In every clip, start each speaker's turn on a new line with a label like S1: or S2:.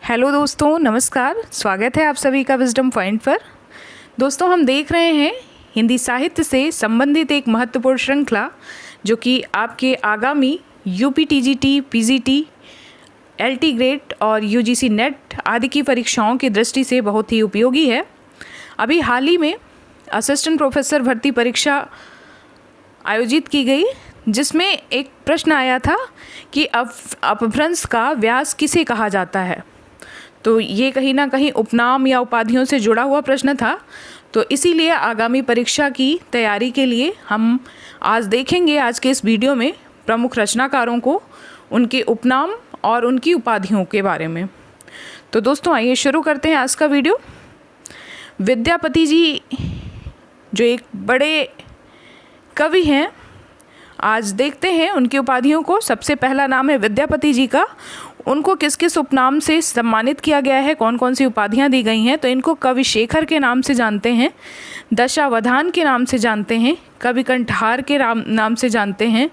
S1: Hello दोस्तों, नमस्कार। स्वागत है आप सभी का विजडम पॉइंट पर। दोस्तों, हम देख रहे हैं हिंदी साहित्य से संबंधित एक महत्वपूर्ण श्रृंखला जो कि आपके आगामी UP TGT, PGT, LT grade और यूजीसी नेट आदि की परीक्षाओं की दृष्टि से बहुत ही उपयोगी है। अभी हाल ही में असिस्टेंट प्रोफेसर भर्ती परीक्षा आयोजित की गई, जिसमें एक प्रश्न आया था कि अपभ्रंश का व्यास किसे कहा जाता है। तो ये कहीं ना कहीं उपनाम या उपाधियों से जुड़ा हुआ प्रश्न था। तो इसीलिए आगामी परीक्षा की तैयारी के लिए हम आज देखेंगे आज के इस वीडियो में प्रमुख रचनाकारों को, उनके उपनाम और उनकी उपाधियों के बारे में। तो दोस्तों, आइए शुरू करते हैं आज का वीडियो। विद्यापति जी जो एक बड़े कवि हैं, आज देखते हैं उनकी उपाधियों को। सबसे पहला नाम है विद्यापति जी का। उनको किस किस उपनाम से सम्मानित किया गया है, कौन कौन सी उपाधियां दी गई हैं। तो इनको कवि शेखर के नाम से जानते हैं, दशावधान के नाम से जानते हैं, कवि कंठहार के नाम से जानते हैं,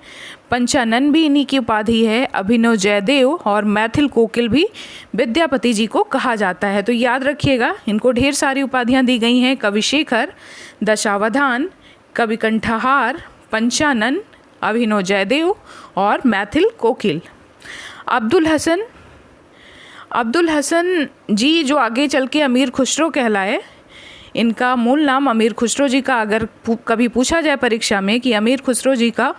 S1: पंचानन भी इन्हीं की उपाधि है, अभिनव जयदेव और मैथिल कोकिल भी विद्यापति जी को कहा जाता है। तो याद रखिएगा, इनको ढेर सारी उपाधियां दी गई हैं। कवि शेखर, दशावधान, कवि कंठहार, पंचानन, अभिनव जयदेव और मैथिल कोकिल। अब्दुल हसन जी जो आगे चल के अमीर खुसरो कहलाए, इनका मूल नाम अमीर खुसरो जी का अगर कभी पूछा जाए परीक्षा में कि अमीर खुसरो जी का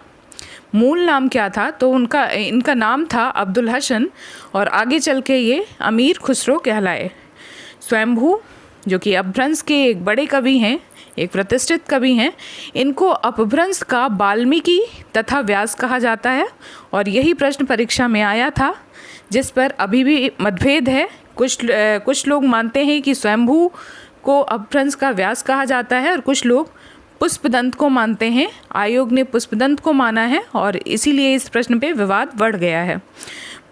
S1: मूल नाम क्या था, तो इनका नाम था अब्दुल हसन और आगे चल के ये अमीर खुसरो कहलाए। स्वयंभू जो कि अपभ्रंश के एक बड़े कवि हैं, एक प्रतिष्ठित कवि हैं, इनको अपभ्रंश का वाल्मीकि तथा व्यास कहा जाता है और यही प्रश्न परीक्षा में आया था, जिस पर अभी भी मतभेद है। कुछ लोग मानते हैं कि स्वयंभू को अपभ्रंश का व्यास कहा जाता है और कुछ लोग पुष्पदंत को मानते हैं। आयोग ने पुष्पदंत को माना है और इसीलिए इस प्रश्न पे विवाद बढ़ गया है।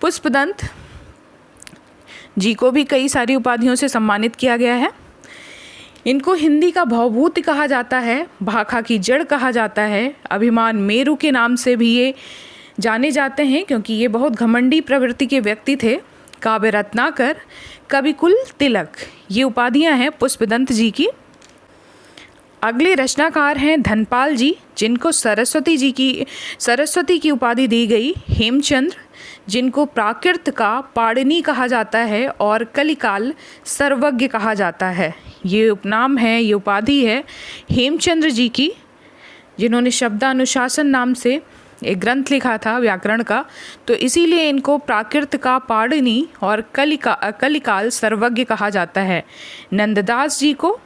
S1: पुष्पदंत जी को भी कई सारी उपाधियों से सम्मानित किया गया है। इनको हिंदी का भवभूति कहा जाता है, भाखा की जड़ कहा जाता है, अभिमान मेरु के नाम से भी ये जाने जाते हैं क्योंकि ये बहुत घमंडी प्रवृत्ति के व्यक्ति थे। काव्य रत्नाकर, कविकुल तिलक, ये उपाधियां हैं पुष्पदंत जी की। अगले रचनाकार हैं धनपाल जी, जिनको सरस्वती की उपाधि दी गई। हेमचंद्र, जिनको प्राकृत का पाणिनि कहा जाता है और कलिकाल सर्वज्ञ कहा जाता है। ये उपनाम है, ये उपाधि है हेमचंद्र जी की, जिन्होंने शब्दानुशासन नाम से एक ग्रंथ लिखा था व्याकरण का। तो इसीलिए इनको प्राकृत का पाणिनि और कलिकाल सर्वज्ञ कहा जाता है। नंददास जी को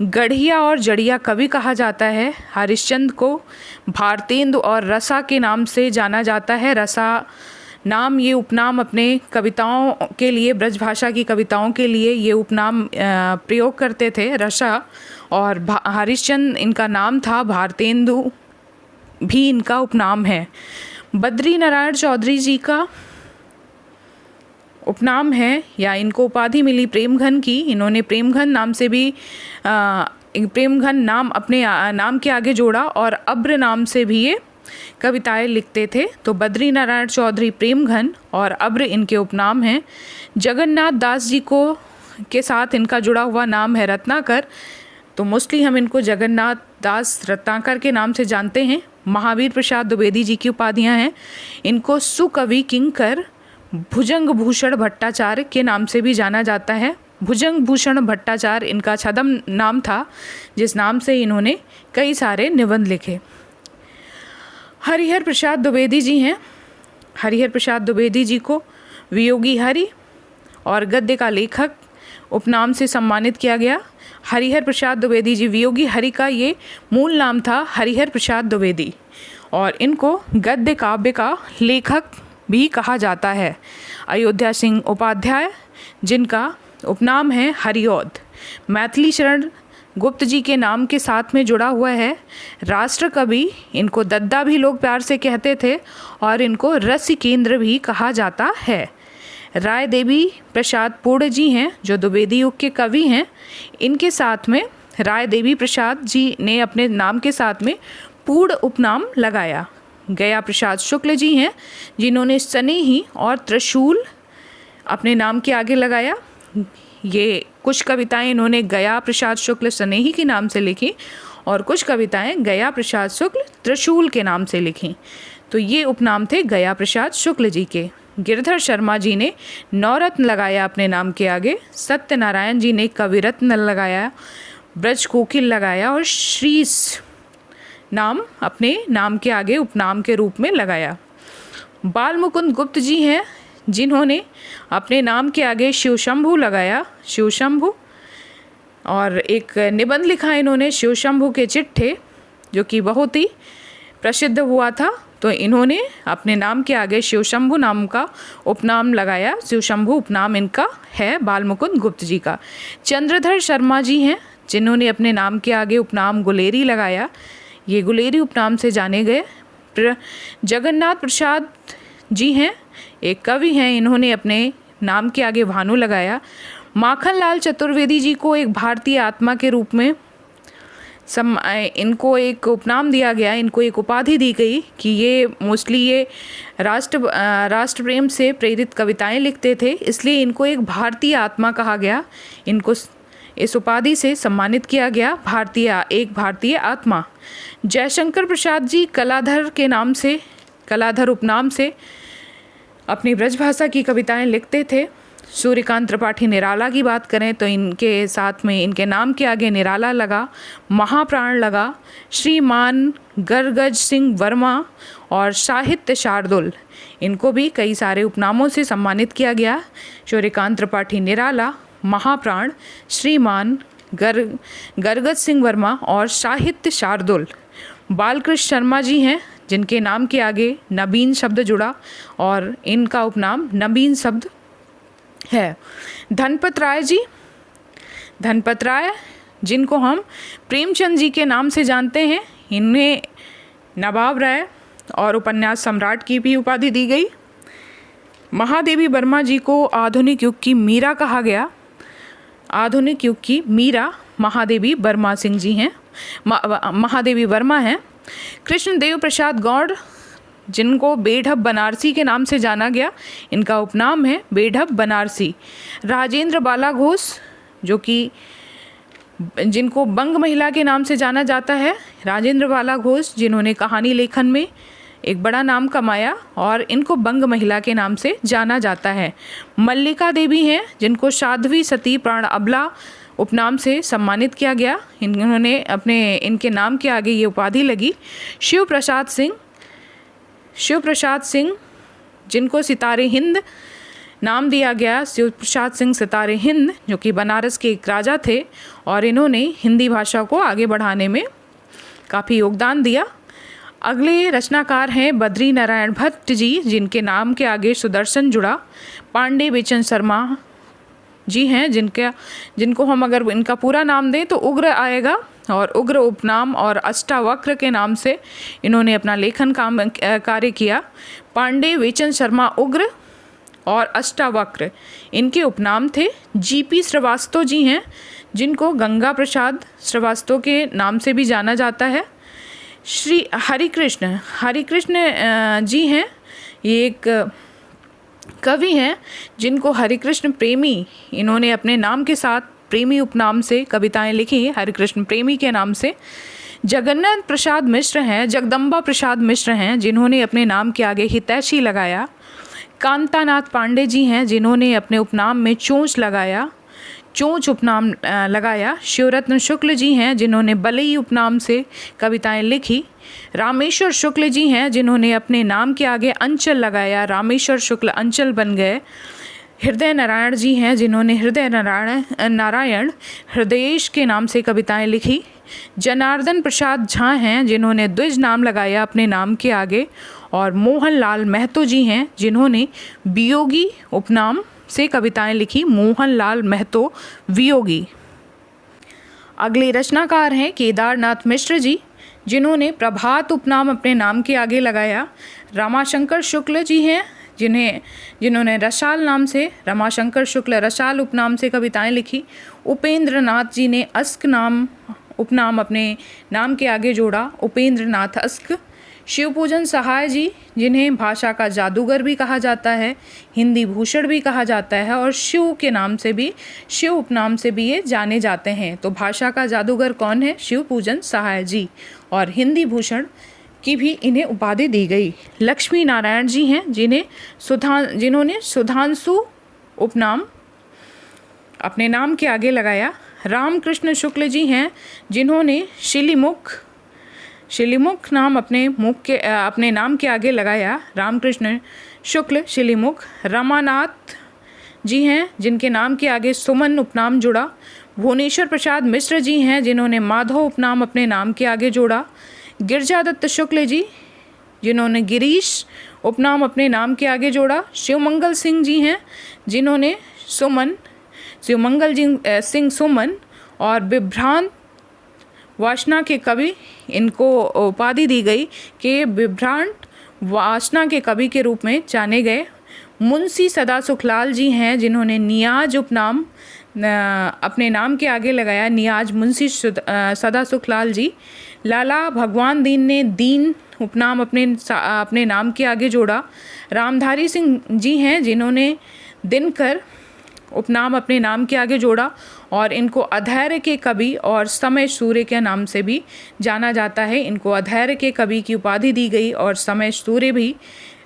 S1: गढ़िया और जड़िया कवि कहा जाता है। हरिश्चंद्र को भारतेंदु और रसा के नाम से जाना जाता है। रसा नाम, ये उपनाम अपने कविताओं के लिए, ब्रजभाषा की कविताओं के लिए ये उपनाम प्रयोग करते थे, रसा। और हरिश्चंद्र इनका नाम था, भारतेंदु भी इनका उपनाम है। बद्री नारायण चौधरी जी का उपनाम है या इनको उपाधि मिली प्रेमघन की। इन्होंने प्रेमघन नाम से भी प्रेमघन नाम अपने नाम के आगे जोड़ा और अब्र नाम से भी ये कविताएं लिखते थे। तो बद्री नारायण चौधरी प्रेमघन और अब्र इनके उपनाम हैं। जगन्नाथ दास जी को के साथ इनका जुड़ा हुआ नाम है रत्नाकर, तो मोस्टली हम इनको जगन्नाथ दास रत्नाकर के नाम से जानते हैं। महावीर प्रसाद द्विवेदी जी की उपाधियां हैं। इनको सुकवि किंकर भुजंग भूषण भट्टाचार्य के नाम से भी जाना जाता है। भुजंग भूषण भट्टाचार्य इनका छद्म नाम था, जिस नाम से इन्होंने कई सारे निबंध लिखे। हरिहर प्रसाद द्विवेदी जी हैं। हरिहर प्रसाद द्विवेदी जी को वियोगी हरि और गद्य का लेखक उपनाम से सम्मानित किया गया। हरिहर प्रसाद द्विवेदी जी, वियोगी हरि का ये मूल नाम था हरिहर प्रसाद द्विवेदी, और इनको गद्य काव्य का लेखक भी कहा जाता है। अयोध्या सिंह उपाध्याय, जिनका उपनाम है हरिऔध, मैथिली शरण गुप्त जी के नाम के साथ में जुड़ा हुआ है। राष्ट्र कवि, इनको दद्दा भी लोग प्यार से कहते थे और इनको रसिकेंद्र भी कहा जाता है। राय देवी प्रसाद पूर्ण जी हैं, जो द्विवेदी युग के कवि हैं। इनके साथ में राय देवी प्रसाद जी ने अपने नाम के साथ में पूर्ण उपनाम लगाया। गया प्रसाद शुक्ल जी हैं, जिन्होंने स्नेही और त्रिशूल अपने नाम के आगे लगाया। ये कुछ कविताएं इन्होंने गया प्रसाद शुक्ल स्नेही के नाम से लिखी और कुछ कविताएं गया प्रसाद शुक्ल त्रिशूल के नाम से लिखी। तो ये उपनाम थे गया प्रसाद शुक्ल जी के। गिरधर शर्मा जी ने नवरत्न लगाया अपने नाम के आगे, सत्यनारायण जी ने कविरत्न लगाया, ब्रज कोकिल लगाया और श्रीस नाम अपने नाम के आगे उपनाम के रूप में लगाया। बाल मुकुंद गुप्त जी हैं जिन्होंने अपने नाम के आगे शिवशंभु लगाया, शिवशंभु, और एक निबंध लिखा इन्होंने शिवशंभु के चिट्ठे, जो कि बहुत ही प्रसिद्ध हुआ था। तो इन्होंने अपने नाम के आगे शिवशंभु नाम का उपनाम लगाया। शिवशंभु उपनाम इनका है बाल मुकुंद गुप्त जी का। चंद्रधर शर्मा जी हैं जिन्होंने अपने नाम के आगे उपनाम गुलेरी लगाया। ये गुलेरी उपनाम से जाने गए। जगन्नाथ प्रसाद जी हैं, एक कवि हैं, इन्होंने अपने नाम के आगे भानु लगाया। माखनलाल चतुर्वेदी जी को एक भारतीय आत्मा के रूप में इनको एक उपनाम दिया गया, इनको एक उपाधि दी गई कि ये मोस्टली ये राष्ट्र प्रेम से प्रेरित कविताएं लिखते थे, इसलिए इनको एक भारतीय आत्मा कहा गया। इनको इस उपाधि से सम्मानित किया गया, एक भारतीय आत्मा। जयशंकर प्रसाद जी कलाधर के नाम से, कलाधर उपनाम से अपनी ब्रजभाषा की कविताएं लिखते थे। सूर्यकांत त्रिपाठी निराला की बात करें तो इनके साथ में इनके नाम के आगे निराला लगा, महाप्राण लगा। श्रीमान गरगज सिंह वर्मा और साहित्य शार्दुल, इनको भी कई सारे उपनामों से सम्मानित किया गया। सूर्यकांत त्रिपाठी निराला, महाप्राण, श्रीमान गरगज सिंह वर्मा और साहित्य शार्दुल। बालकृष्ण शर्मा जी हैं जिनके नाम के आगे नवीन शब्द जुड़ा और इनका उपनाम नवीन शब्द है। धनपत राय जी, धनपत राय जिनको हम प्रेमचंद जी के नाम से जानते हैं, इन्हें नवाब राय और उपन्यास सम्राट की भी उपाधि दी गई। महादेवी वर्मा जी को आधुनिक युग की मीरा कहा गया। आधुनिक युग की मीरा महादेवी वर्मा सिंह जी हैं, महादेवी वर्मा हैं। कृष्णदेव प्रसाद गौड़ जिनको बेढब बनारसी के नाम से जाना गया, इनका उपनाम है बेढब बनारसी। राजेंद्र बाला घोष जो कि जिनको बंग महिला के नाम से जाना जाता है, राजेंद्र बाला घोष जिन्होंने कहानी लेखन में एक बड़ा नाम कमाया और इनको बंग महिला के नाम से जाना जाता है। मल्लिका देवी हैं जिनको साध्वी सती प्राण अबला उपनाम से सम्मानित किया गया, इनके नाम के आगे ये उपाधि लगी। शिव प्रसाद सिंह जिनको सितारे हिंद नाम दिया गया, शिव प्रसाद सिंह सितारे हिंद, जो कि बनारस के एक राजा थे और इन्होंने हिंदी भाषा को आगे बढ़ाने में काफ़ी योगदान दिया। अगले रचनाकार हैं बद्री नारायण भट्ट जी जिनके नाम के आगे सुदर्शन जुड़ा। पांडे बेचन शर्मा जी हैं जिनको हम अगर इनका पूरा नाम दें तो उग्र आएगा, और उग्र उपनाम और अष्टावक्र के नाम से इन्होंने अपना लेखन कार्य किया। पांडे बेचन शर्मा उग्र और अष्टावक्र इनके उपनाम थे। जीपी श्रीवास्तव जी हैं जिनको गंगा प्रसाद श्रीवास्तव के नाम से भी जाना जाता है। श्री हरिकृष्ण जी हैं, ये एक कवि हैं जिनको हरिकृष्ण प्रेमी, इन्होंने अपने नाम के साथ प्रेमी उपनाम से कविताएं लिखी, हरिकृष्ण प्रेमी के नाम से। जगन्नाथ प्रसाद मिश्र हैं, जगदम्बा प्रसाद मिश्र हैं जिन्होंने अपने नाम के आगे हितैषी लगाया। कांतानाथ पांडे जी हैं जिन्होंने अपने उपनाम में चोंच उपनाम लगाया। शिवरत्न शुक्ल जी हैं जिन्होंने बलई उपनाम से कविताएं लिखी। रामेश्वर शुक्ल जी हैं जिन्होंने अपने नाम के आगे अंचल लगाया, रामेश्वर शुक्ल अंचल बन गए। हृदय नारायण जी हैं जिन्होंने नारायण हृदयेश के नाम से कविताएं लिखी। जनार्दन प्रसाद झा हैं जिन्होंने द्विज नाम लगाया अपने नाम के आगे। और मोहनलाल महतो जी हैं जिन्होंने वियोगी उपनाम से कविताएं लिखी, मोहनलाल महतो वियोगी। अगले रचनाकार हैं केदारनाथ मिश्र जी जिन्होंने प्रभात उपनाम अपने नाम के आगे लगाया। रमाशंकर शुक्ल जी हैं जिन्होंने रसाल नाम से, रमाशंकर शुक्ल रसाल उपनाम से कविताएं लिखी। उपेंद्र नाथ जी ने अस्क उपनाम अपने नाम के आगे जोड़ा, उपेंद्र नाथ अस्क। शिवपूजन सहाय जी, जिन्हें भाषा का जादूगर भी कहा जाता है, हिंदी भूषण भी कहा जाता है और शिव के नाम से भी, शिव उपनाम से भी ये जाने जाते हैं। तो भाषा का जादूगर कौन है? शिवपूजन सहाय जी। और हिंदी भूषण की भी इन्हें उपाधि दी गई। लक्ष्मी नारायण जी हैं, जिन्होंने सुधांशु उपनाम अपने नाम के आगे लगाया। रामकृष्ण शुक्ल जी हैं, जिन्होंने शिलीमुख नाम अपने नाम के आगे लगाया। रामकृष्ण शुक्ल शिलीमुख। रमानाथ जी हैं, जिनके नाम के आगे सुमन उपनाम जुड़ा। भुवनेश्वर प्रसाद मिश्र जी हैं, जिन्होंने माधव उपनाम अपने नाम के आगे जोड़ा। गिरजादत्त शुक्ल जी, जिन्होंने गिरीश उपनाम अपने नाम के आगे जोड़ा। शिवमंगल सिंह जी हैं, जिन्होंने शिवमंगल सिंह सुमन और विभ्रांत वासना के कवि, इनको उपाधि दी गई कि विभ्रांत वासना के कवि के रूप में जाने गए। मुंशी सदा सुखलाल जी हैं, जिन्होंने नियाज उपनाम अपने नाम के आगे लगाया। नियाज मुंशी सदा सुखलाल जी। लाला भगवान दीन ने दीन उपनाम अपने नाम के आगे जोड़ा। रामधारी सिंह जी हैं, जिन्होंने दिनकर उपनाम अपने नाम के आगे जोड़ा और इनको अधैर्य के कवि और समय सूर्य के नाम से भी जाना जाता है। इनको अधैर्य के कवि की उपाधि दी गई और समय सूर्य भी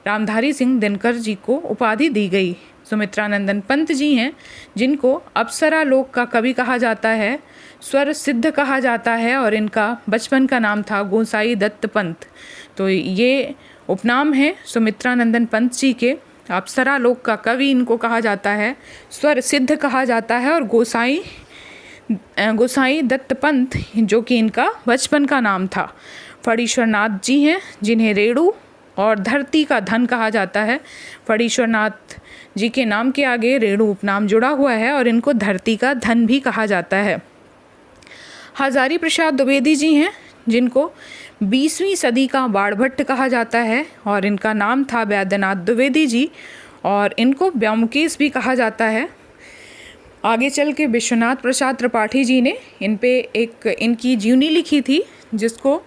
S1: रामधारी सिंह दिनकर जी को उपाधि दी गई। सुमित्रानंदन पंत जी हैं, जिनको अप्सरा लोक का कवि कहा जाता है, स्वर सिद्ध कहा जाता है और इनका बचपन का नाम था गोसाई दत्त पंत। तो ये उपनाम है सुमित्रानंदन पंत जी के। अप्सरा लोक का कवि इनको कहा जाता है, स्वर सिद्ध कहा जाता है और गोसाई दत्त पंत जो कि इनका बचपन का नाम था। फणीश्वर नाथ जी हैं, जिन्हें रेणु और धरती का धन कहा जाता है। फणीश्वर नाथ जी के नाम के आगे रेणु उपनाम जुड़ा हुआ है और इनको धरती का धन भी कहा जाता है। हजारी प्रसाद द्विवेदी जी हैं, जिनको 20वीं सदी का बाणभट्ट कहा जाता है और इनका नाम था वैद्यनाथ द्विवेदी जी और इनको ब्योमकेश भी कहा जाता है। आगे चल के विश्वनाथ प्रसाद त्रिपाठी जी ने इन पे इनकी जीवनी लिखी थी, जिसको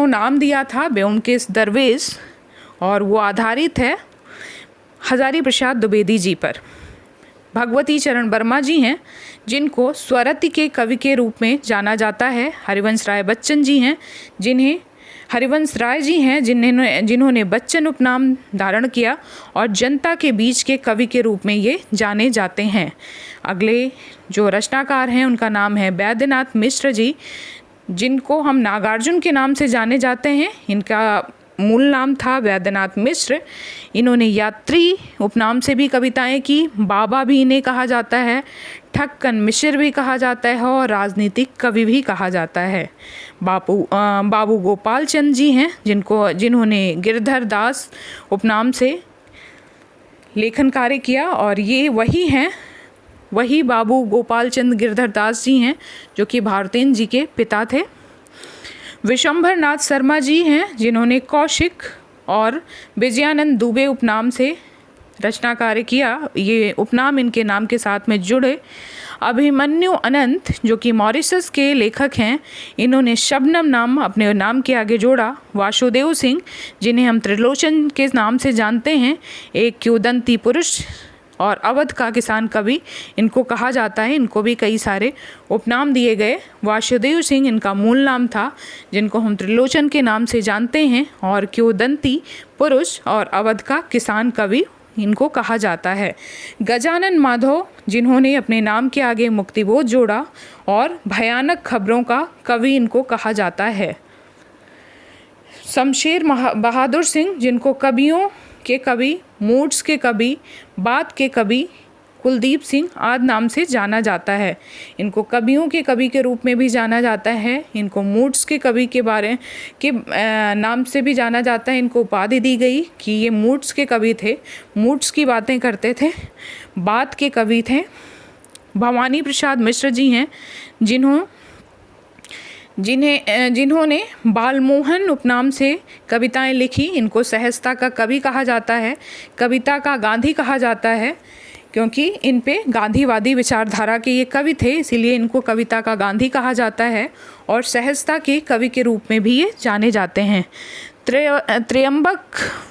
S1: नाम दिया था ब्योमकेश दरवेश और वो आधारित है हजारी प्रसाद द्विवेदी जी पर। भगवती चरण वर्मा जी हैं, जिनको स्वरति के कवि के रूप में जाना जाता है। हरिवंश राय बच्चन जी हैं, हरिवंश राय जी हैं जिन्होंने बच्चन उपनाम धारण किया और जनता के बीच के कवि के रूप में ये जाने जाते हैं। अगले जो रचनाकार हैं उनका नाम है वैद्यनाथ मिश्र जी, जिनको हम नागार्जुन के नाम से जाने जाते हैं। इनका मूल नाम था वैद्यनाथ मिश्र। इन्होंने यात्री उपनाम से भी कविताएं की। बाबा भी इन्हें कहा जाता है, ठक्कन मिश्र भी कहा जाता है और राजनीतिक कवि भी कहा जाता है। बाबू गोपाल चंद जी हैं, जिन्होंने गिरधर दास उपनाम से लेखन कार्य किया और ये वही बाबू गोपाल चंद गिरधर दास जी हैं जो कि भारतेंद्र जी के पिता थे। विशंभर नाथ शर्मा जी हैं, जिन्होंने कौशिक और विजयानंद दुबे उपनाम से रचना कार्य किया। ये उपनाम इनके नाम के साथ में जुड़े। अभिमन्यु अनंत जो कि मॉरिशस के लेखक हैं, इन्होंने शबनम नाम अपने नाम के आगे जोड़ा। वासुदेव सिंह, जिन्हें हम त्रिलोचन के नाम से जानते हैं, एक किंवदंती पुरुष और अवध का किसान कवि इनको कहा जाता है। इनको भी कई सारे उपनाम दिए गए। वासुदेव सिंह इनका मूल नाम था, जिनको हम त्रिलोचन के नाम से जानते हैं, और किंवदंती पुरुष और अवध का किसान कवि इनको कहा जाता है। गजानन माधव, जिन्होंने अपने नाम के आगे मुक्तिबोध जोड़ा, और भयानक खबरों का कवि इनको कहा जाता है। शमशेर बहादुर सिंह, जिनको कवियों के कवि, मूड्स के कवि, बात के कवि, कुलदीप सिंह आदि नाम से जाना जाता है। इनको कवियों के कवि के रूप में भी जाना जाता है। इनको मूड्स के कवि के बारे के नाम से भी जाना जाता है। इनको उपाधि दी गई कि ये मूड्स के कवि थे, मूड्स की बातें करते थे, बात के कवि थे। भवानी प्रसाद मिश्र जी हैं, जिन्होंने बालमोहन उपनाम से कविताएं लिखी। इनको सहजता का कवि कहा जाता है, कविता का गांधी कहा जाता है। क्योंकि इन पे गांधीवादी विचारधारा के ये कवि थे, इसीलिए इनको कविता का गांधी कहा जाता है और सहजता के कवि के रूप में भी ये जाने जाते हैं। त्रयंबक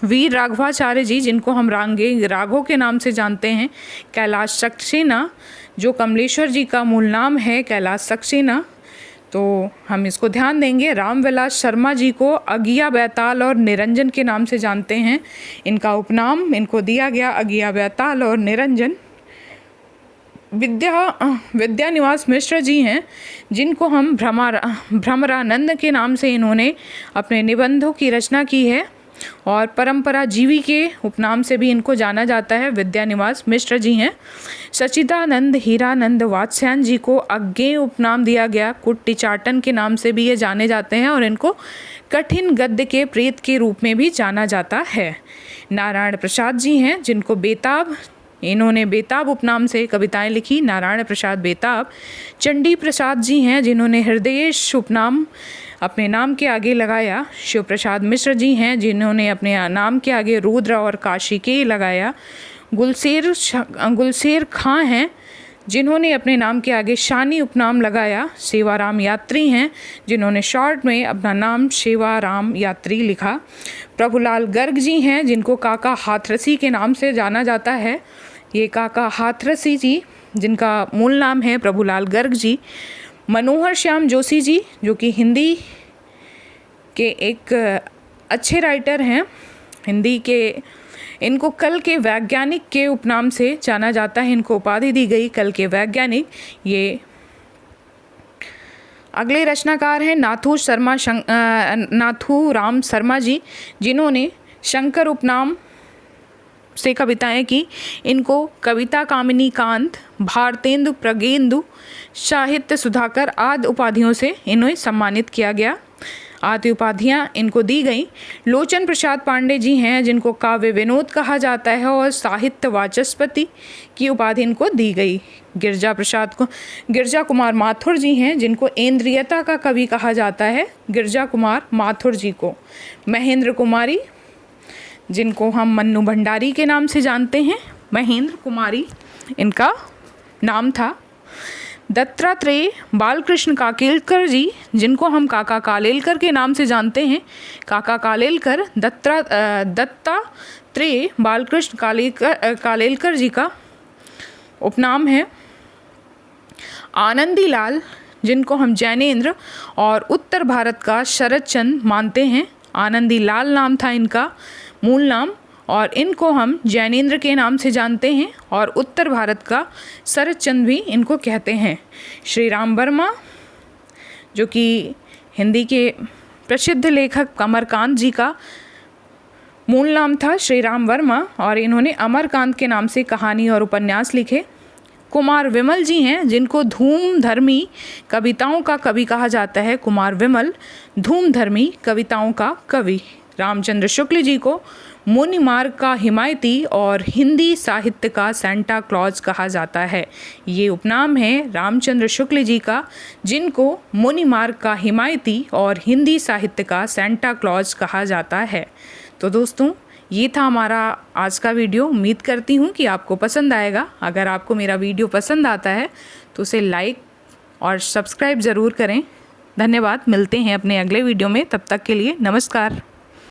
S1: वीर राघवाचार्य जी, जिनको हम राघव के नाम से जानते हैं, कैलाश सक्सेना, जो कमलेश्वर जी का मूल नाम है कैलाश सक्सेना, तो हम इसको ध्यान देंगे। रामविलास शर्मा जी को अगिया बैताल और निरंजन के नाम से जानते हैं, इनका उपनाम इनको दिया गया अगिया बैताल और निरंजन। विद्यानिवास मिश्र जी हैं, जिनको हम भ्रमरानंद के नाम से इन्होंने अपने निबंधों की रचना की है और परंपरा जीवी के उपनाम से भी इनको जाना जाता है। विद्यानिवास मिश्र जी हैं। सच्चिदानंद हीरानंद वात्स्यायन जी को अज्ञेय उपनाम दिया गया, कुट्टिचाटन के नाम से भी ये जाने जाते हैं और इनको कठिन गद्य के प्रेत के रूप में भी जाना जाता है। नारायण प्रसाद जी हैं, जिनको बेताब, इन्होंने बेताब उपनाम से कविताएं लिखी, नारायण प्रसाद बेताब। चंडी प्रसाद जी हैं, जिन्होंने हृदयेश उपनाम अपने नाम के आगे लगाया। शिव प्रसाद मिश्र जी हैं, जिन्होंने अपने नाम के आगे रुद्र और काशिकेय लगाया। गुलशेर खां हैं, जिन्होंने अपने नाम के आगे शानी उपनाम लगाया। सेवाराम यात्री हैं, जिन्होंने शॉर्ट में अपना नाम सेवाराम यात्री लिखा। प्रभुलाल गर्ग जी हैं, जिनको काका हाथरसी के नाम से जाना जाता है। ये काका हाथरसी जी, जिनका मूल नाम है प्रभुलाल गर्ग जी। मनोहर श्याम जोशी जी, जो कि हिंदी के एक अच्छे राइटर हैं, हिंदी के, इनको कल के वैज्ञानिक के उपनाम से जाना जाता है, इनको उपाधि दी गई कल के वैज्ञानिक। ये अगले रचनाकार हैं नाथू राम शर्मा जी, जिन्होंने शंकर उपनाम से कविताएं की। इनको कविता कामिनी कांत, भारतेंदु प्रगेंदु, साहित्य सुधाकर आदि उपाधियों से इन्हें सम्मानित किया गया, आदि उपाधियाँ इनको दी गई। लोचन प्रसाद पांडे जी हैं, जिनको काव्य विनोद कहा जाता है और साहित्य वाचस्पति की उपाधि इनको दी गई। गिरजा कुमार माथुर जी हैं, जिनको इंद्रियता का कवि कहा जाता है, गिरजा कुमार माथुर जी को। महेंद्र कुमारी, जिनको हम मन्नू भंडारी के नाम से जानते हैं, महेंद्र कुमारी इनका नाम था। दत्तात्रेय बालकृष्ण कालेलकर जी, जिनको हम काका कालेलकर के नाम से जानते हैं, काका कालेलकर, दत्तात्रेय बालकृष्ण कालेलकर जी का उपनाम है। आनंदी लाल, जिनको हम जैनेन्द्र और उत्तर भारत का शरद चंद मानते हैं, आनंदी लाल नाम था इनका मूल नाम, और इनको हम जैनेन्द्र के नाम से जानते हैं और उत्तर भारत का शरद चंद भी इनको कहते हैं। श्री राम वर्मा, जो कि हिंदी के प्रसिद्ध लेखक अमरकांत जी का मूल नाम था श्री राम वर्मा, और इन्होंने अमरकांत के नाम से कहानी और उपन्यास लिखे। कुमार विमल जी हैं, जिनको धूमधर्मी कविताओं का कवि कहा जाता है, कुमार विमल धूमधर्मी कविताओं का कवि। रामचंद्र शुक्ल जी को मुनि मार्ग का हिमायती और हिंदी साहित्य का सेंटा क्लॉज कहा जाता है। ये उपनाम है रामचंद्र शुक्ल जी का, जिनको मुनि मार्ग का हिमायती और हिंदी साहित्य का सेंटा क्लॉज कहा जाता है। तो दोस्तों, ये था हमारा आज का वीडियो। उम्मीद करती हूँ कि आपको पसंद आएगा। अगर आपको मेरा वीडियो पसंद आता है तो उसे लाइक और सब्सक्राइब ज़रूर करें। धन्यवाद। मिलते हैं अपने अगले वीडियो में, तब तक के लिए नमस्कार।